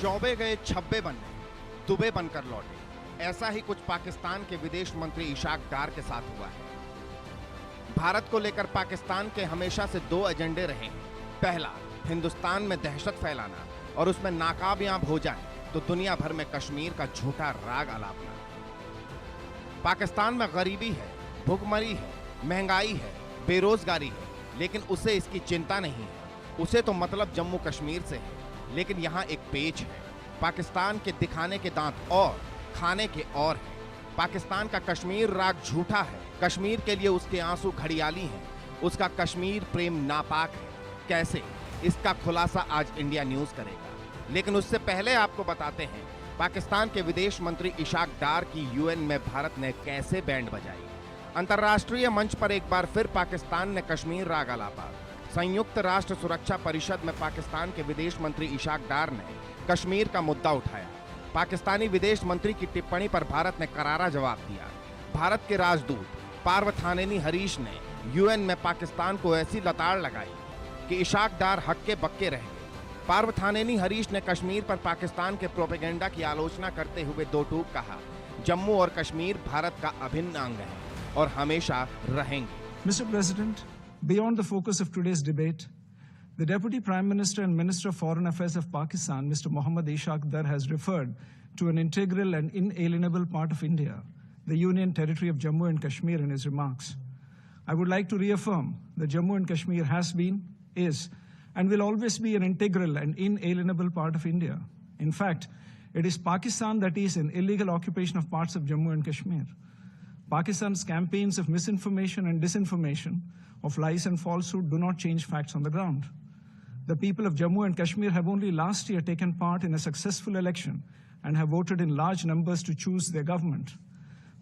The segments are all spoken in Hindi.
चौबे गए छब्बे बनने, दुबे बनकर लौटे। ऐसा ही कुछ पाकिस्तान के विदेश मंत्री इशाक डार के साथ हुआ है। भारत को लेकर पाकिस्तान के हमेशा से दो एजेंडे रहे हैं। पहला, हिंदुस्तान में दहशत फैलाना और उसमें नाकामयाब हो जाए तो दुनिया भर में कश्मीर का झूठा राग अलापना। पाकिस्तान में गरीबी है, भुखमरी है, महंगाई है, बेरोजगारी है, लेकिन उसे इसकी चिंता नहीं है। उसे तो मतलब जम्मू कश्मीर से है। लेकिन यहाँ एक पेच है, पाकिस्तान के दिखाने के दांत और खाने के और हैं। पाकिस्तान का कश्मीर राग झूठा है। कश्मीर के लिए उसके आंसू घड़ियाली हैं। उसका कश्मीर प्रेम नापाक है। कैसे? इसका खुलासा आज इंडिया न्यूज करेगा। लेकिन उससे पहले आपको बताते हैं पाकिस्तान के विदेश मंत्री इशाक डार की यूएन में भारत ने कैसे बैंड बजाई। अंतर्राष्ट्रीय मंच पर एक बार फिर पाकिस्तान ने कश्मीर राग अलापा। संयुक्त राष्ट्र सुरक्षा परिषद में पाकिस्तान के विदेश मंत्री इशाक डार ने कश्मीर का मुद्दा उठाया। पाकिस्तानी विदेश मंत्री की टिप्पणी पर भारत ने करारा जवाब दिया। भारत के राजदूत पार्थानेनी हरीश ने यूएन में पाकिस्तान को ऐसी लताड़ लगाई कि इशाक डार हक्के बक्के रह गए। पार्थानेनी हरीश ने कश्मीर पर पाकिस्तान के प्रोपेगेंडा की आलोचना करते हुए दो टूक कहा, जम्मू और कश्मीर भारत का अभिन्न अंग है और हमेशा रहेंगे। Mr. President, beyond the focus of today's debate, the Deputy Prime Minister and Minister of Foreign Affairs of Pakistan, Mr. Mohammad Ishaq Dar, has referred to an integral and inalienable part of India, the Union Territory of Jammu and Kashmir, in his remarks. I would like to reaffirm that Jammu and Kashmir has been, is, and will always be an integral and inalienable part of India. In fact, it is Pakistan that is in illegal occupation of parts of Jammu and Kashmir. Pakistan's campaigns of misinformation and disinformation, of lies and falsehood, do not change facts on the ground. The people of Jammu and Kashmir have only last year taken part in a successful election and have voted in large numbers to choose their government.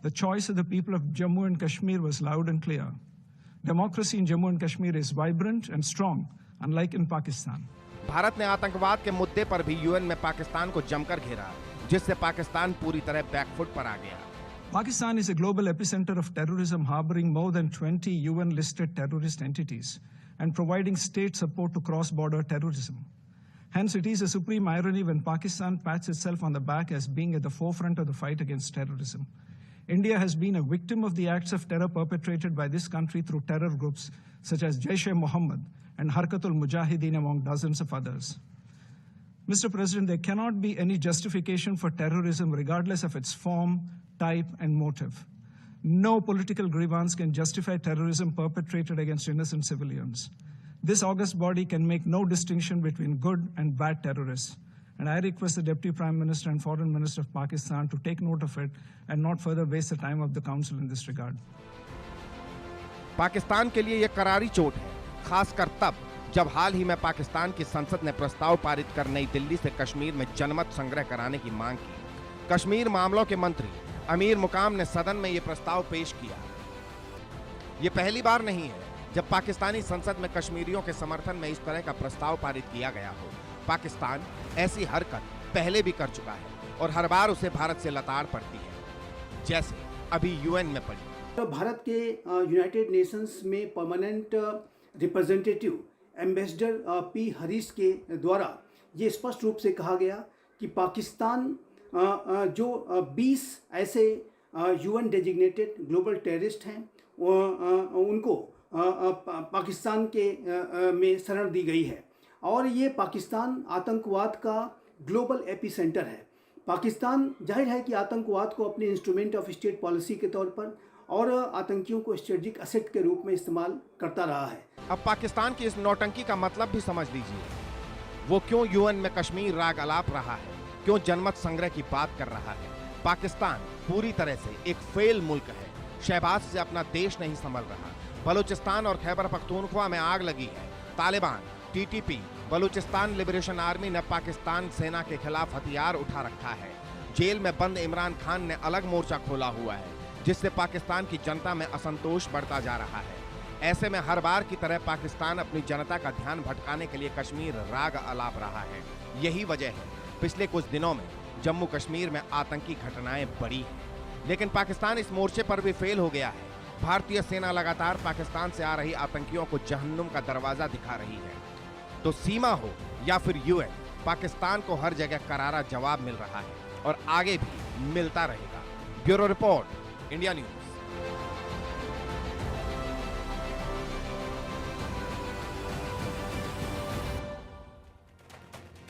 The choice of the people of Jammu and Kashmir was loud and clear. Democracy in Jammu and Kashmir is vibrant and strong, unlike in Pakistan. Bharat ने आतंकवाद के मुद्दे पर भी यूएन में पाकिस्तान को जमकर घेरा, जिससे पाकिस्तान पूरी तरह बैकफुट पर आ गया। Pakistan is a global epicenter of terrorism, harboring more than 20 UN-listed terrorist entities and providing state support to cross-border terrorism. Hence, it is a supreme irony when Pakistan pats itself on the back as being at the forefront of the fight against terrorism. India has been a victim of the acts of terror perpetrated by this country through terror groups such as Jaish-e-Mohammed and Harkatul Mujahideen, among dozens of others. Mr. President, there cannot be any justification for terrorism regardless of its form, type, and motive. No political grievance can justify terrorism perpetrated against innocent civilians. This august body can make no distinction between good and bad terrorists. And I request the Deputy Prime Minister and Foreign Minister of Pakistan to take note of it and not further waste the time of the Council in this regard. Pakistan के लिए यह करारी चोट है, खासकर तब जब हाल ही में पाकिस्तान की संसद ने प्रस्ताव पारित कर नई दिल्ली से कश्मीर में जनमत संग्रह कराने की मांग की। कश्मीर मामलों के मंत्री अमीर मुकाम ने सदन में यह प्रस्ताव पेश किया। यह पहली बार नहीं है जब पाकिस्तानी संसद में कश्मीरियों के समर्थन में इस तरह का प्रस्ताव पारित किया गया हो। पाकिस्तान ऐसी हरकत पहले भी कर चुका है और हर बार उसे भारत से लताड़ पड़ती है, जैसे अभी यूएन में पड़ी। भारत के यूनाइटेड नेशंस में permanent representative ambassador P Harish के द्वारा ये स्पष्ट रूप से कहा गया कि पाकिस्तान जो 20 ऐसे यूएन डेजिग्नेटेड ग्लोबल टेररिस्ट हैं उनको पाकिस्तान के में शरण दी गई है और ये पाकिस्तान आतंकवाद का ग्लोबल एपिसेंटर है। पाकिस्तान जाहिर है कि आतंकवाद को अपने इंस्ट्रूमेंट ऑफ स्टेट पॉलिसी के तौर पर और आतंकियों को स्ट्रेटेजिक एसेट के रूप में इस्तेमाल करता रहा है। अब पाकिस्तान की इस नौटंकी का मतलब भी समझ लीजिए। वो क्यों यूएन में कश्मीर राग अलाप रहा है, क्यों जनमत संग्रह की बात कर रहा है। पाकिस्तान पूरी तरह से एक फेल मुल्क है। शहबाज से अपना देश नहीं संभल रहा। बलूचिस्तान और खैबर पख्तूनख्वा में आग लगी है। Taliban, TTP, Balochistan liberation army ने पाकिस्तान सेना के खिलाफ हथियार उठा रखा है। जेल में बंद इमरान खान ने अलग मोर्चा खोला हुआ है, जिससे पाकिस्तान की जनता में असंतोष बढ़ता जा रहा है। ऐसे में हर बार की तरह पाकिस्तान अपनी जनता का ध्यान भटकाने के लिए कश्मीर राग अलाप रहा है। यही वजह है पिछले कुछ दिनों में जम्मू कश्मीर में आतंकी घटनाएं बढ़ी हैं। लेकिन पाकिस्तान इस मोर्चे पर भी फेल हो गया है। भारतीय सेना लगातार पाकिस्तान से आ रही आतंकियों को जहन्नुम का दरवाजा दिखा रही है। तो सीमा हो या फिर यूएन, पाकिस्तान को हर जगह करारा जवाब मिल रहा है और आगे भी मिलता रहेगा। Bureau report, India news.